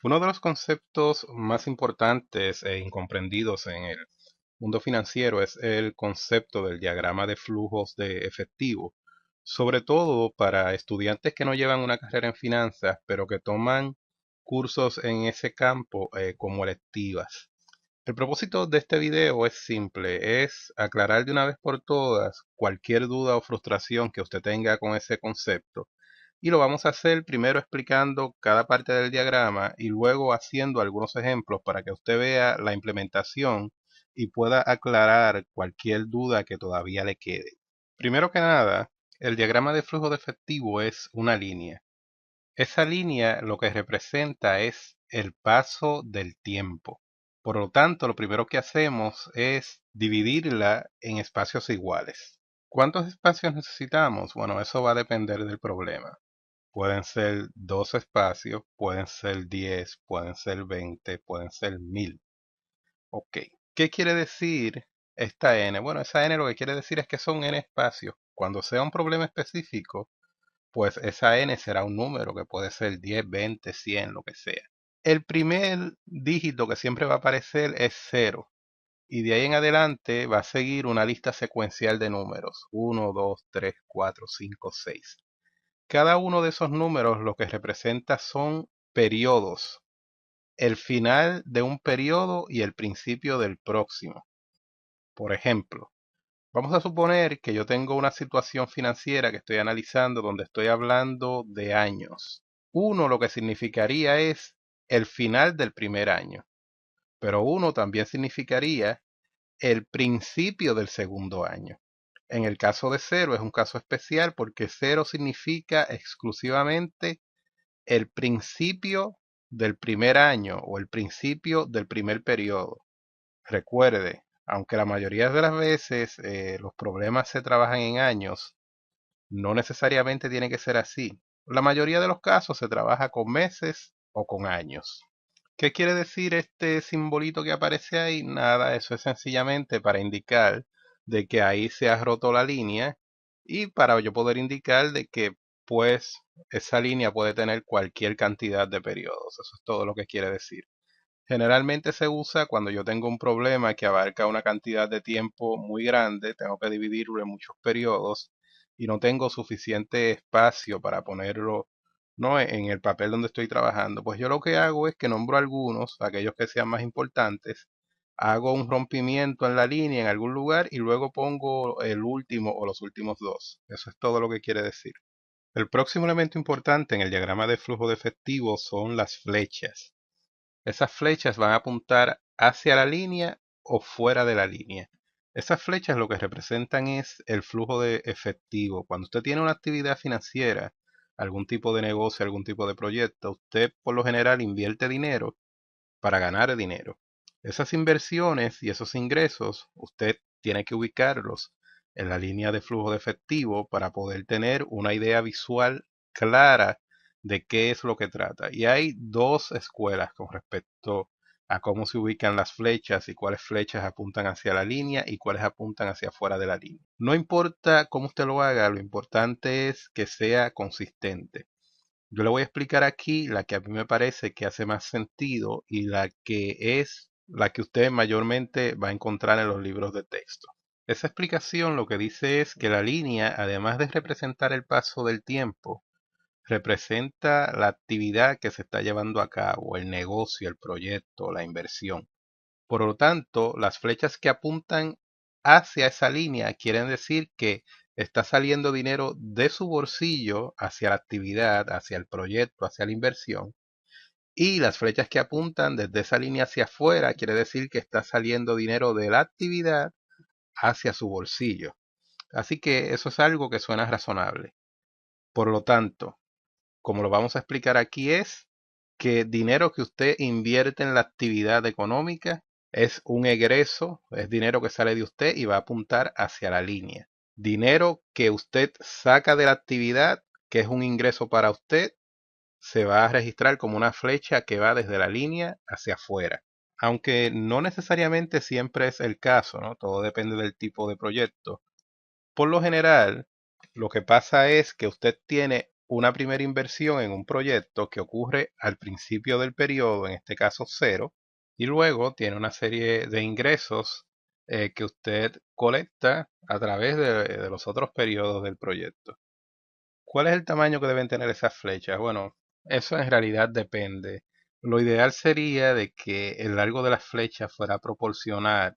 Uno de los conceptos más importantes e incomprendidos en el mundo financiero es el concepto del diagrama de flujos de efectivo, sobre todo para estudiantes que no llevan una carrera en finanzas, pero que toman cursos en ese campo como electivas. El propósito de este video es simple, es aclarar de una vez por todas cualquier duda o frustración que usted tenga con ese concepto. Y lo vamos a hacer primero explicando cada parte del diagrama y luego haciendo algunos ejemplos para que usted vea la implementación y pueda aclarar cualquier duda que todavía le quede. Primero que nada, el diagrama de flujo de efectivo es una línea. Esa línea lo que representa es el paso del tiempo. Por lo tanto, lo primero que hacemos es dividirla en espacios iguales. ¿Cuántos espacios necesitamos? Bueno, eso va a depender del problema. Pueden ser dos espacios, pueden ser 10, pueden ser 20, pueden ser 1000. Ok. ¿Qué quiere decir esta n? Bueno, esa n lo que quiere decir es que son n espacios. Cuando sea un problema específico, pues esa n será un número que puede ser 10, 20, 100, lo que sea. El primer dígito que siempre va a aparecer es 0. Y de ahí en adelante va a seguir una lista secuencial de números. 1, 2, 3, 4, 5, 6. Cada uno de esos números lo que representa son periodos, el final de un periodo y el principio del próximo. Por ejemplo, vamos a suponer que yo tengo una situación financiera que estoy analizando donde estoy hablando de años. Uno lo que significaría es el final del primer año, pero uno también significaría el principio del segundo año. En el caso de cero es un caso especial porque cero significa exclusivamente el principio del primer año o el principio del primer periodo. Recuerde, aunque la mayoría de las veces los problemas se trabajan en años, no necesariamente tiene que ser así. La mayoría de los casos se trabaja con meses o con años. ¿Qué quiere decir este simbolito que aparece ahí? Nada, eso es sencillamente para indicar de que ahí se ha roto la línea y para yo poder indicar de que pues esa línea puede tener cualquier cantidad de periodos. Eso es todo lo que quiere decir. Generalmente se usa cuando yo tengo un problema que abarca una cantidad de tiempo muy grande, tengo que dividirlo en muchos periodos y no tengo suficiente espacio para ponerlo no en el papel donde estoy trabajando. Pues yo lo que hago es que nombro algunos, aquellos que sean más importantes, hago un rompimiento en la línea en algún lugar y luego pongo el último o los últimos dos. Eso es todo lo que quiere decir. El próximo elemento importante en el diagrama de flujo de efectivo son las flechas. Esas flechas van a apuntar hacia la línea o fuera de la línea. Esas flechas lo que representan es el flujo de efectivo. Cuando usted tiene una actividad financiera, algún tipo de negocio, algún tipo de proyecto, usted por lo general invierte dinero para ganar dinero. Esas inversiones y esos ingresos, usted tiene que ubicarlos en la línea de flujo de efectivo para poder tener una idea visual clara de qué es lo que trata. Y hay dos escuelas con respecto a cómo se ubican las flechas y cuáles flechas apuntan hacia la línea y cuáles apuntan hacia afuera de la línea. No importa cómo usted lo haga, lo importante es que sea consistente. Yo le voy a explicar aquí la que a mí me parece que hace más sentido y la que es la que usted mayormente va a encontrar en los libros de texto. Esa explicación lo que dice es que la línea, además de representar el paso del tiempo, representa la actividad que se está llevando a cabo, el negocio, el proyecto, la inversión. Por lo tanto, las flechas que apuntan hacia esa línea quieren decir que está saliendo dinero de su bolsillo hacia la actividad, hacia el proyecto, hacia la inversión. Y las flechas que apuntan desde esa línea hacia afuera quiere decir que está saliendo dinero de la actividad hacia su bolsillo. Así que eso es algo que suena razonable. Por lo tanto, como lo vamos a explicar aquí, es que dinero que usted invierte en la actividad económica es un egreso, es dinero que sale de usted y va a apuntar hacia la línea. Dinero que usted saca de la actividad, que es un ingreso para usted, se va a registrar como una flecha que va desde la línea hacia afuera. Aunque no necesariamente siempre es el caso, ¿no? Todo depende del tipo de proyecto. Por lo general, lo que pasa es que usted tiene una primera inversión en un proyecto que ocurre al principio del periodo, en este caso cero, y luego tiene una serie de ingresos que usted colecta a través de los otros periodos del proyecto. ¿Cuál es el tamaño que deben tener esas flechas? Bueno, eso en realidad depende. Lo ideal sería de que el largo de las flechas fuera proporcional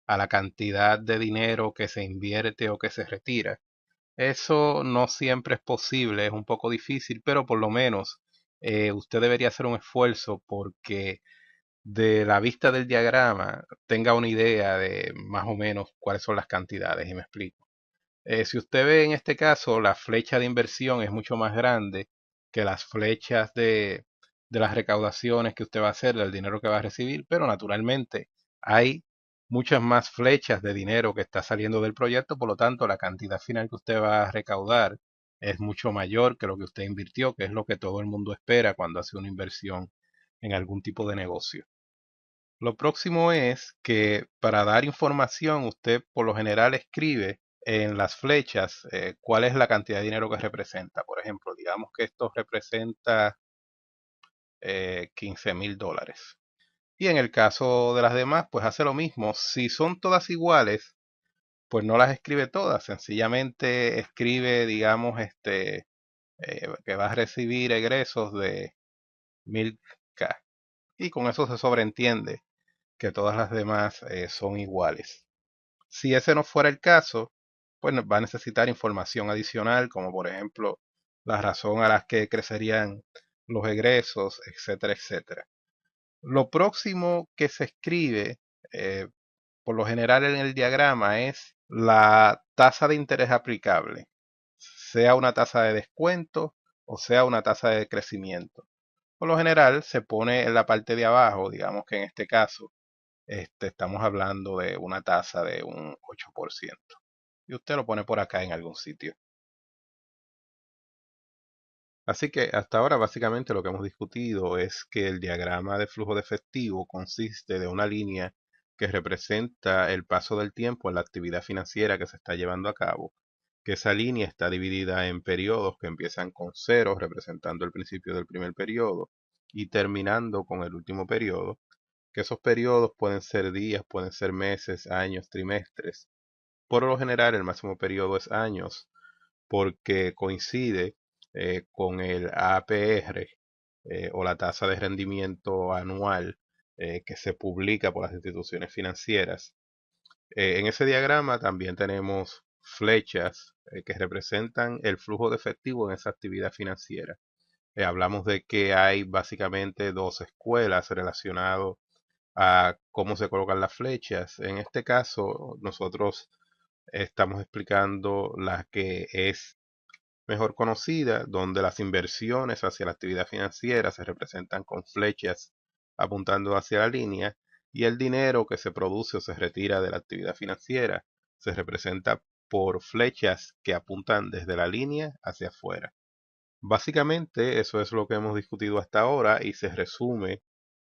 a la cantidad de dinero que se invierte o que se retira. Eso no siempre es posible, es un poco difícil, pero por lo menos usted debería hacer un esfuerzo porque de la vista del diagrama tenga una idea de más o menos cuáles son las cantidades, y me explico. Si usted ve en este caso, la flecha de inversión es mucho más grande que las flechas de las recaudaciones que usted va a hacer, del dinero que va a recibir, pero naturalmente hay muchas más flechas de dinero que está saliendo del proyecto, por lo tanto la cantidad final que usted va a recaudar es mucho mayor que lo que usted invirtió, que es lo que todo el mundo espera cuando hace una inversión en algún tipo de negocio. Lo próximo es que para dar información usted por lo general escribe en las flechas cuál es la cantidad de dinero que representa. Por ejemplo, digamos que esto representa $15,000. Y en el caso de las demás, pues hace lo mismo. Si son todas iguales, pues no las escribe todas. Sencillamente escribe, digamos, que va a recibir egresos de 1000K. Y con eso se sobreentiende que todas las demás son iguales. Si ese no fuera el caso, pues va a necesitar información adicional, como por ejemplo la razón a la que crecerían los egresos, etcétera, etcétera. Lo próximo que se escribe, eh, por lo general en el diagrama, es la tasa de interés aplicable, sea una tasa de descuento o sea una tasa de crecimiento. Por lo general se pone en la parte de abajo, digamos que en este caso estamos hablando de una tasa de un 8%. Y usted lo pone por acá en algún sitio. Así que hasta ahora básicamente lo que hemos discutido es que el diagrama de flujo de efectivo consiste de una línea que representa el paso del tiempo en la actividad financiera que se está llevando a cabo, que esa línea está dividida en periodos que empiezan con cero, representando el principio del primer periodo, y terminando con el último periodo, que esos periodos pueden ser días, pueden ser meses, años, trimestres. Por lo general, el máximo periodo es años, porque coincide con el APR o la tasa de rendimiento anual que se publica por las instituciones financieras. En ese diagrama también tenemos flechas que representan el flujo de efectivo en esa actividad financiera. Hablamos de que hay básicamente dos escuelas relacionadas a cómo se colocan las flechas. En este caso, nosotros estamos explicando la que es mejor conocida, donde las inversiones hacia la actividad financiera se representan con flechas apuntando hacia la línea y el dinero que se produce o se retira de la actividad financiera se representa por flechas que apuntan desde la línea hacia afuera. Básicamente eso es lo que hemos discutido hasta ahora y se resume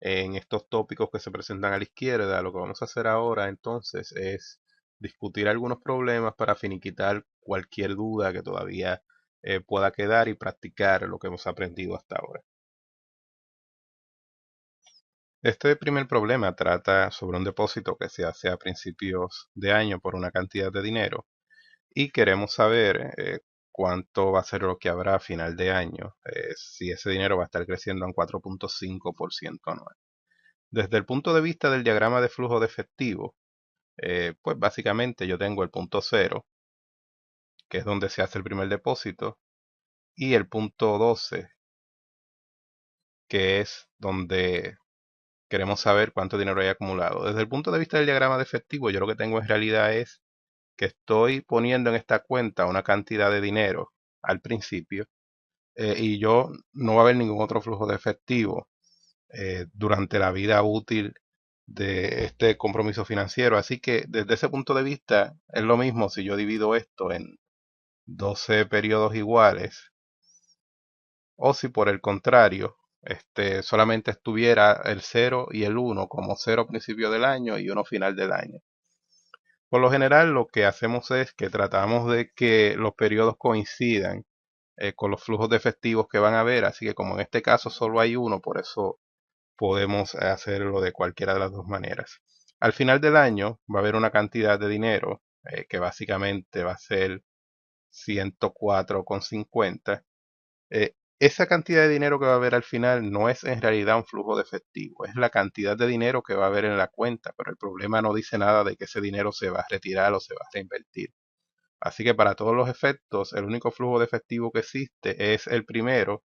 en estos tópicos que se presentan a la izquierda. Lo que vamos a hacer ahora entonces es discutir algunos problemas para finiquitar cualquier duda que todavía pueda quedar y practicar lo que hemos aprendido hasta ahora. Este primer problema trata sobre un depósito que se hace a principios de año por una cantidad de dinero y queremos saber cuánto va a ser lo que habrá a final de año, si ese dinero va a estar creciendo en 4.5% anual. Desde el punto de vista del diagrama de flujo de efectivo, pues básicamente yo tengo el punto cero, que es donde se hace el primer depósito, y el punto 12, que es donde queremos saber cuánto dinero hay acumulado. Desde el punto de vista del diagrama de efectivo, yo lo que tengo en realidad es que estoy poniendo en esta cuenta una cantidad de dinero al principio y yo no va a haber ningún otro flujo de efectivo durante la vida útil de este compromiso financiero. Así que desde ese punto de vista es lo mismo si yo divido esto en 12 periodos iguales o si por el contrario solamente estuviera el 0 y el 1 como 0 principio del año y 1 final del año. Por lo general lo que hacemos es que tratamos de que los periodos coincidan con los flujos de efectivos que van a haber. Así que como en este caso solo hay uno, por eso podemos hacerlo de cualquiera de las dos maneras. Al final del año va a haber una cantidad de dinero que básicamente va a ser 104,50. Esa cantidad de dinero que va a haber al final no es en realidad un flujo de efectivo, es la cantidad de dinero que va a haber en la cuenta, pero el problema no dice nada de que ese dinero se va a retirar o se va a reinvertir. Así que para todos los efectos, el único flujo de efectivo que existe es el primero,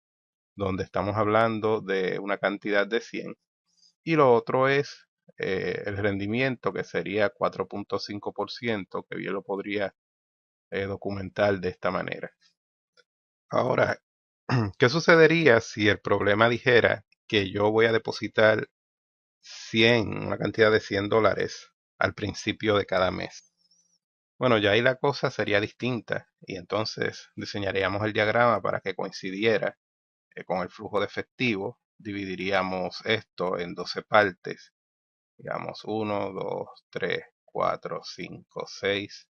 donde estamos hablando de una cantidad de 100, y lo otro es el rendimiento, que sería 4,5%, que bien lo podría documentar de esta manera. Ahora, ¿qué sucedería si el problema dijera que yo voy a depositar 100, una cantidad de $100 al principio de cada mes? Bueno, ya ahí la cosa sería distinta y entonces diseñaríamos el diagrama para que coincidiera con el flujo de efectivo. Dividiríamos esto en 12 partes, digamos 1, 2, 3, 4, 5, 6,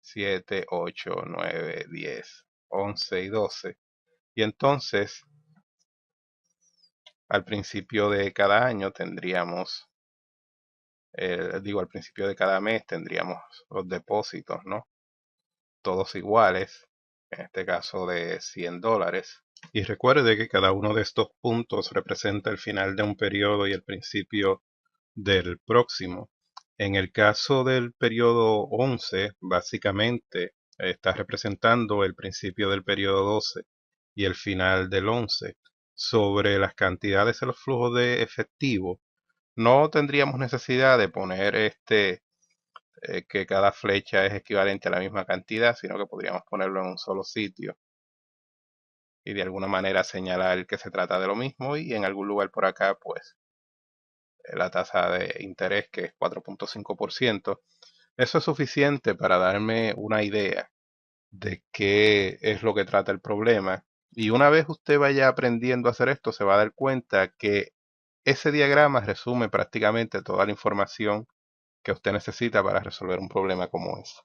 7, 8, 9, 10, 11 y 12. Y entonces, al principio de cada año tendríamos, al principio de cada mes tendríamos los depósitos, ¿no? Todos iguales, en este caso de $100. Y recuerde que cada uno de estos puntos representa el final de un periodo y el principio del próximo. En el caso del periodo 11, básicamente está representando el principio del periodo 12 y el final del 11. Sobre las cantidades de los flujos de efectivo, no tendríamos necesidad de poner que cada flecha es equivalente a la misma cantidad, sino que podríamos ponerlo en un solo sitio y de alguna manera señalar que se trata de lo mismo, y en algún lugar por acá pues la tasa de interés, que es 4,5%. Eso es suficiente para darme una idea de qué es lo que trata el problema. Y una vez usted vaya aprendiendo a hacer esto, se va a dar cuenta que ese diagrama resume prácticamente toda la información que usted necesita para resolver un problema como ese.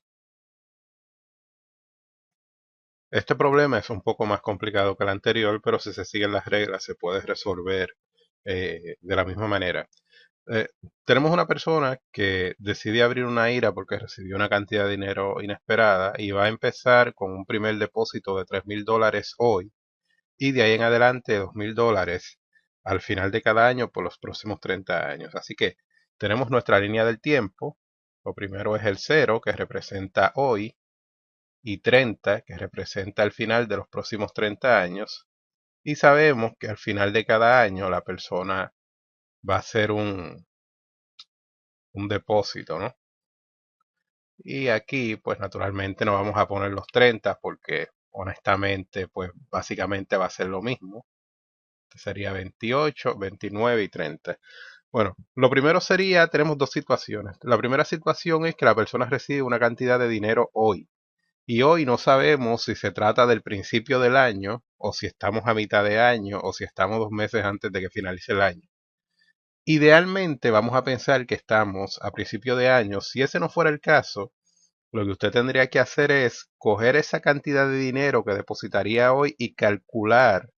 Este problema es un poco más complicado que el anterior, pero si se siguen las reglas se puede resolver de la misma manera. Eh, Tenemos una persona que decide abrir una IRA porque recibió una cantidad de dinero inesperada y va a empezar con un primer depósito de $3,000 hoy y de ahí en adelante $2,000 al final de cada año por los próximos 30 años. Así que tenemos nuestra línea del tiempo. Lo primero es el 0, que representa hoy, y 30, que representa el final de los próximos 30 años. Y sabemos que al final de cada año la persona va a hacer un depósito, ¿no? Y aquí, pues naturalmente no vamos a poner los 30 porque honestamente, pues básicamente va a ser lo mismo. Sería 28, 29 y 30. Bueno, lo primero sería, tenemos dos situaciones. La primera situación es que la persona recibe una cantidad de dinero hoy. Y hoy no sabemos si se trata del principio del año, o si estamos a mitad de año, o si estamos 2 meses antes de que finalice el año. Idealmente vamos a pensar que estamos a principio de año. Si ese no fuera el caso, lo que usted tendría que hacer es coger esa cantidad de dinero que depositaría hoy y calcular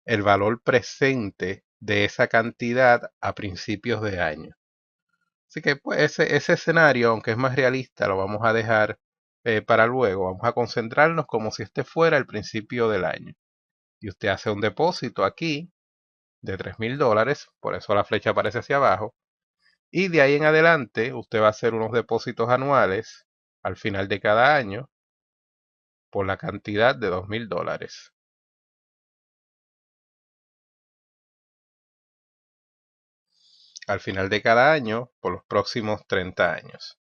el valor presente de esa cantidad a principios de año. Así que pues ese escenario, aunque es más realista, lo vamos a dejar para luego. Vamos a concentrarnos como si este fuera el principio del año. Y usted hace un depósito aquí de $3,000, por eso la flecha aparece hacia abajo. Y de ahí en adelante usted va a hacer unos depósitos anuales al final de cada año por la cantidad de $2,000. Al final de cada año por los próximos 30 años.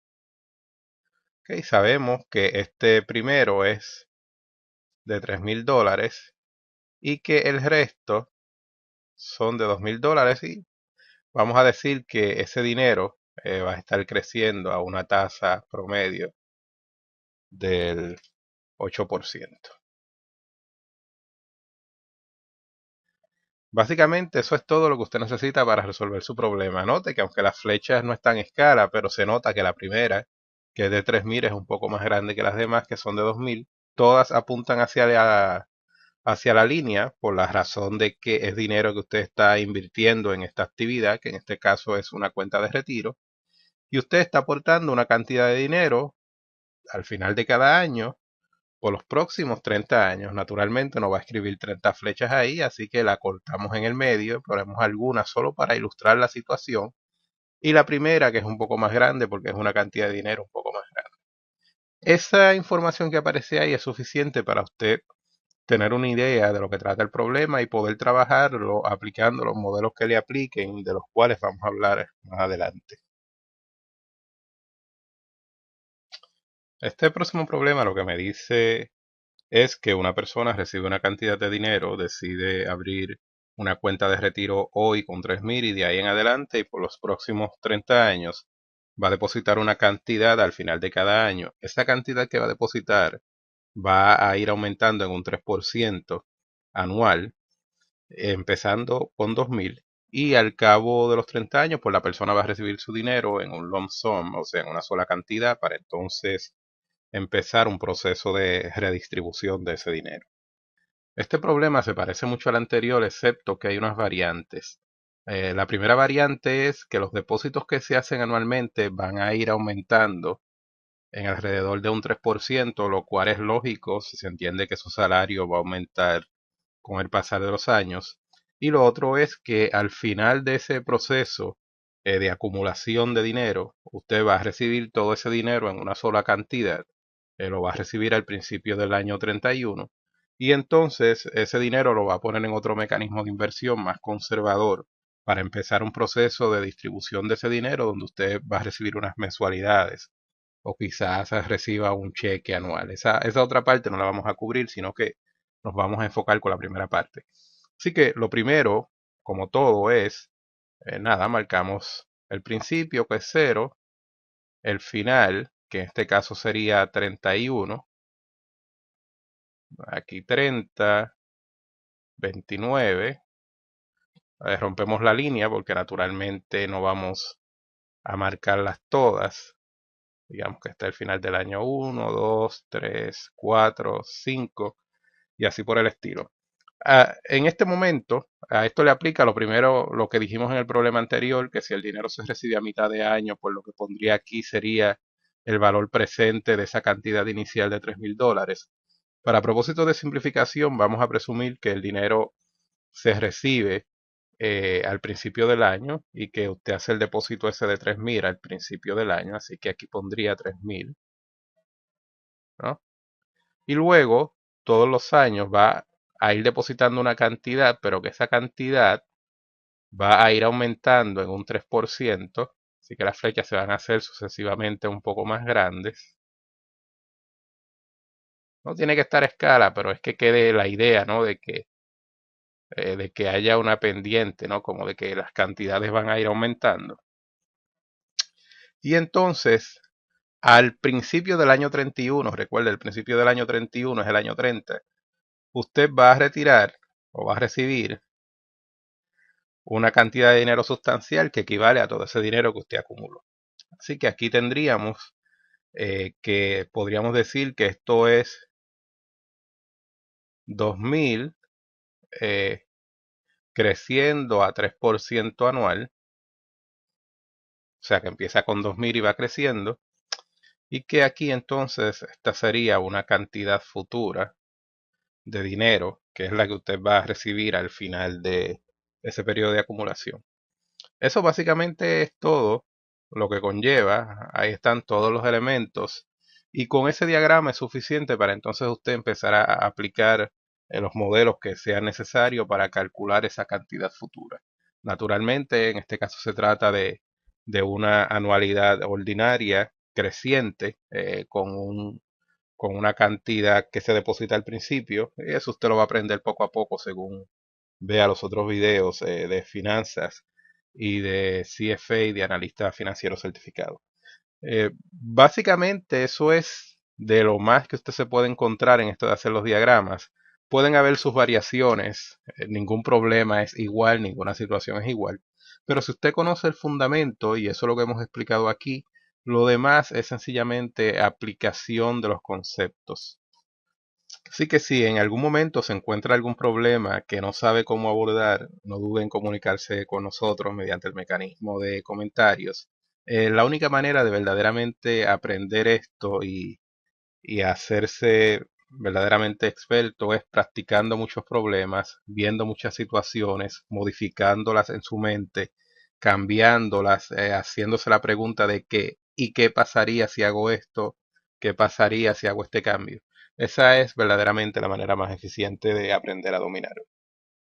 Okay, sabemos que este primero es de $3,000 y que el resto son de $2,000, y vamos a decir que ese dinero va a estar creciendo a una tasa promedio del 8%. Básicamente eso es todo lo que usted necesita para resolver su problema. Note que aunque las flechas no están en escala, pero se nota que la primera, que es de 3,000, es un poco más grande que las demás, que son de 2,000. Todas apuntan hacia la línea por la razón de que es dinero que usted está invirtiendo en esta actividad, que en este caso es una cuenta de retiro, y usted está aportando una cantidad de dinero al final de cada año por los próximos 30 años. Naturalmente no va a escribir 30 flechas ahí, así que la cortamos en el medio, ponemos algunas solo para ilustrar la situación. Y la primera, que es un poco más grande porque es una cantidad de dinero un poco más grande. Esa información que aparece ahí es suficiente para usted tener una idea de lo que trata el problema y poder trabajarlo aplicando los modelos que le apliquen, de los cuales vamos a hablar más adelante. Este próximo problema lo que me dice es que una persona recibe una cantidad de dinero, decide abrir una cuenta de retiro hoy con 3.000 y de ahí en adelante y por los próximos 30 años va a depositar una cantidad al final de cada año. Esa cantidad que va a depositar va a ir aumentando en un 3% anual, empezando con 2.000 y al cabo de los 30 años, pues la persona va a recibir su dinero en un lump sum, o sea, en una sola cantidad, para entonces empezar un proceso de redistribución de ese dinero. Este problema se parece mucho al anterior, excepto que hay unas variantes. La primera variante es que los depósitos que se hacen anualmente van a ir aumentando en alrededor de un 3%, lo cual es lógico si se entiende que su salario va a aumentar con el pasar de los años. Y lo otro es que al final de ese proceso de acumulación de dinero, usted va a recibir todo ese dinero en una sola cantidad. Lo va a recibir al principio del año 31 y entonces ese dinero lo va a poner en otro mecanismo de inversión más conservador para empezar un proceso de distribución de ese dinero donde usted va a recibir unas mensualidades o quizás reciba un cheque anual. Esa otra parte no la vamos a cubrir, sino que nos vamos a enfocar con la primera parte. Así que lo primero, como todo, es, nada, marcamos el principio, que es 0, el final, que en este caso sería 31, aquí 30, 29, rompemos la línea porque naturalmente no vamos a marcarlas todas. Digamos que está el final del año 1, 2, 3, 4, 5 y así por el estilo. En este momento, a esto le aplica lo primero, lo que dijimos en el problema anterior, que si el dinero se recibe a mitad de año, pues lo que pondría aquí sería el valor presente de esa cantidad inicial de $3.000. Para propósitos de simplificación, vamos a presumir que el dinero se recibe al principio del año y que usted hace el depósito ese de 3.000 al principio del año, así que aquí pondría 3.000, ¿no? Y luego, todos los años va a ir depositando una cantidad, pero que esa cantidad va a ir aumentando en un 3%, así que las flechas se van a hacer sucesivamente un poco más grandes. No tiene que estar a escala, pero es que quede la idea, ¿no? De que haya una pendiente, ¿no? Como de que las cantidades van a ir aumentando. Y entonces, al principio del año 31, recuerde, el principio del año 31 es el año 30, usted va a retirar o va a recibir una cantidad de dinero sustancial que equivale a todo ese dinero que usted acumuló. Así que aquí tendríamos que podríamos decir que esto es 2.000 eh, creciendo a 3% anual, o sea que empieza con 2.000 y va creciendo, y que aquí entonces esta sería una cantidad futura de dinero, que es la que usted va a recibir al final de ese periodo de acumulación. Eso básicamente es todo lo que conlleva. Ahí están todos los elementos. Y con ese diagrama es suficiente para entonces usted empezar a aplicar los modelos que sean necesarios para calcular esa cantidad futura. Naturalmente, en este caso se trata de una anualidad ordinaria creciente con una cantidad que se deposita al principio. Y eso usted lo va a aprender poco a poco según vea los otros videos de finanzas y de CFA y de analista financiero certificado. Básicamente eso es de lo más que usted se puede encontrar en esto de hacer los diagramas. Pueden haber sus variaciones, ningún problema es igual, ninguna situación es igual. Pero si usted conoce el fundamento, y eso es lo que hemos explicado aquí, lo demás es sencillamente aplicación de los conceptos. Así que si en algún momento se encuentra algún problema que no sabe cómo abordar, no dude en comunicarse con nosotros mediante el mecanismo de comentarios. La única manera de verdaderamente aprender esto y hacerse verdaderamente experto es practicando muchos problemas, viendo muchas situaciones, modificándolas en su mente, cambiándolas, haciéndose la pregunta de qué y qué pasaría si hago esto, qué pasaría si hago este cambio. Esa es verdaderamente la manera más eficiente de aprender a dominar.